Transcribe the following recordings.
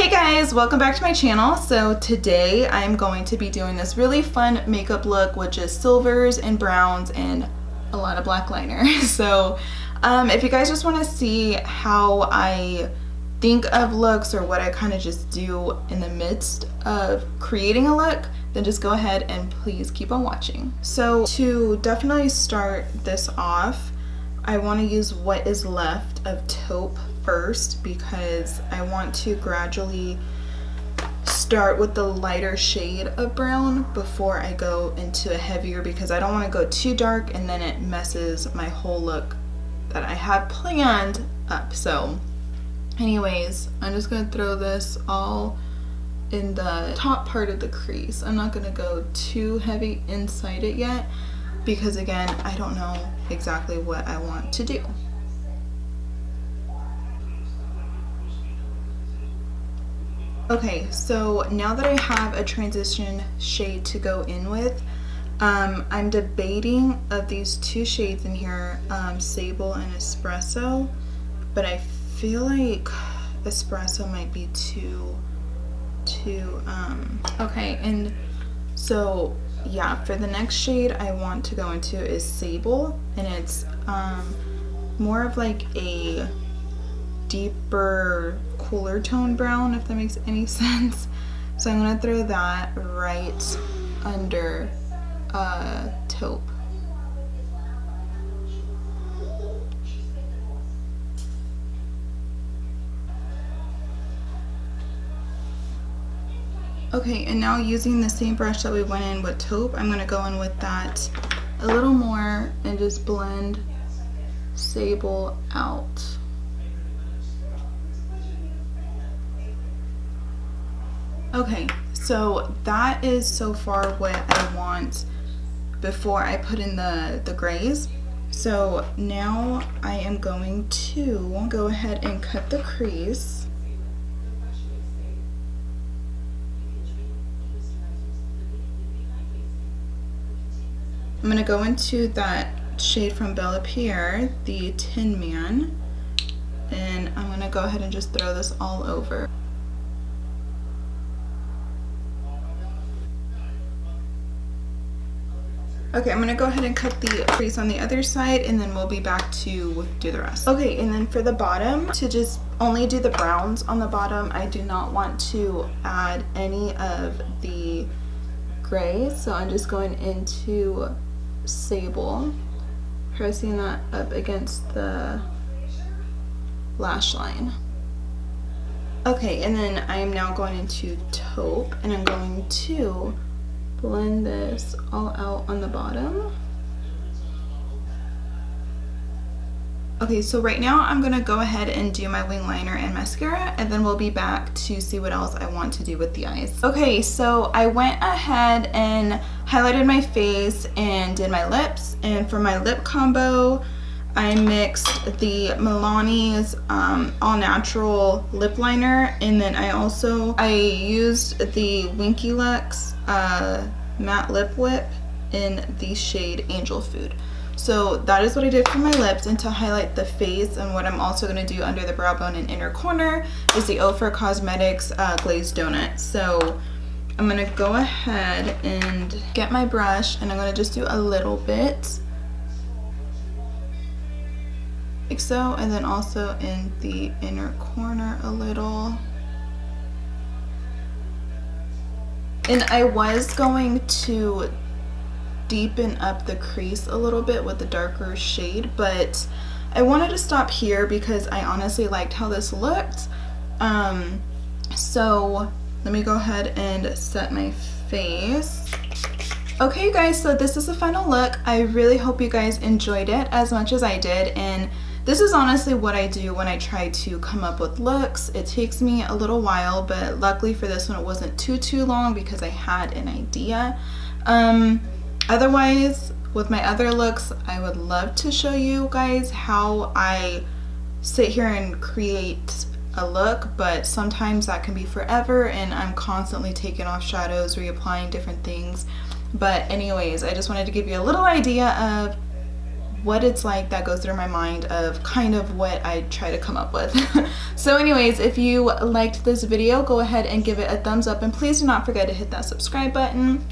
Hey guys, welcome back to my channel. So today I'm going to be doing this really fun makeup look, which is silvers and browns and a lot of black liner. So if you guys just want to see how I think of looks or what I kind of just do in the midst of creating a look, then just go ahead and please keep on watching. So to definitely start this off, I want to use what is left of taupe first because I want to gradually start with the lighter shade of brown before I go into a heavier, because I don't want to go too dark and then it messes my whole look that I have planned up. So anyways, I'm just going to throw this all in the top part of the crease. I'm not going to go too heavy inside it yet because again, I don't know exactly what I want to do. Okay, so now that I have a transition shade to go in with, I'm debating of these two shades in here, Sable and Espresso, but I feel like Espresso might be too okay. And so yeah, for the next shade I want to go into is Sable, and it's more of like a deeper, cooler tone brown, if that makes any sense. So I'm gonna throw that right under taupe. Okay, and now using the same brush that we went in with taupe, I'm gonna go in with that a little more and just blend Sable out. Okay, so that is so far what I want before I put in the grays. So now I am going to go ahead and cut the crease. I'm going to go into that shade from Bellapierre, the Tin Man, and I'm going to go ahead and just throw this all over. Okay, I'm going to go ahead and cut the crease on the other side and then we'll be back to do the rest. Okay, and then for the bottom, to just only do the browns on the bottom, I do not want to add any of the grays, so I'm just going into Sable, pressing that up against the lash line. Okay, and then I am now going into taupe and I'm going to blend this all out on the bottom. Okay, so right now I'm gonna go ahead and do my wing liner and mascara, and then we'll be back to see what else I want to do with the eyes. Okay, so I went ahead and highlighted my face and did my lips, and for my lip combo I mixed the Milani's all natural lip liner, and then I used the Winky Lux matte lip whip in the shade Angel Food. So that is what I did for my lips, and to highlight the face, and what I'm also going to do under the brow bone and inner corner is the Ofra Cosmetics glazed donut. So I'm going to go ahead and get my brush, and I'm going to just do a little bit like so, and then also in the inner corner a little. And I was going to deepen up the crease a little bit with the darker shade, but I wanted to stop here because I honestly liked how this looked. So let me go ahead and set my face. Okay guys, so this is the final look. I really hope you guys enjoyed it as much as I did, and this is honestly what I do when I try to come up with looks. It takes me a little while, but luckily for this one it wasn't too long because I had an idea. Otherwise, with my other looks, I would love to show you guys how I sit here and create a look, but sometimes that can be forever and I'm constantly taking off shadows, reapplying different things. But anyways, I just wanted to give you a little idea of what it's like that goes through my mind of kind of what I try to come up with. So anyways, if you liked this video, go ahead and give it a thumbs up, and please do not forget to hit that subscribe button.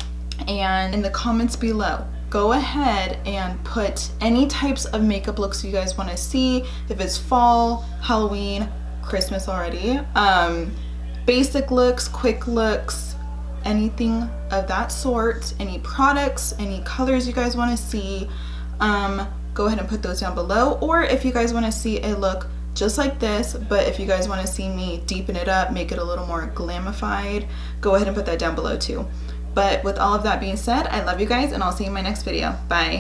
And in the comments below, go ahead and put any types of makeup looks you guys want to see. If it's fall, Halloween, Christmas already, basic looks, quick looks, anything of that sort, any products, any colors you guys want to see, go ahead and put those down below. Or if you guys want to see a look just like this, but if you guys want to see me deepen it up, make it a little more glamified, go ahead and put that down below too. But with all of that being said, I love you guys, and I'll see you in my next video. Bye.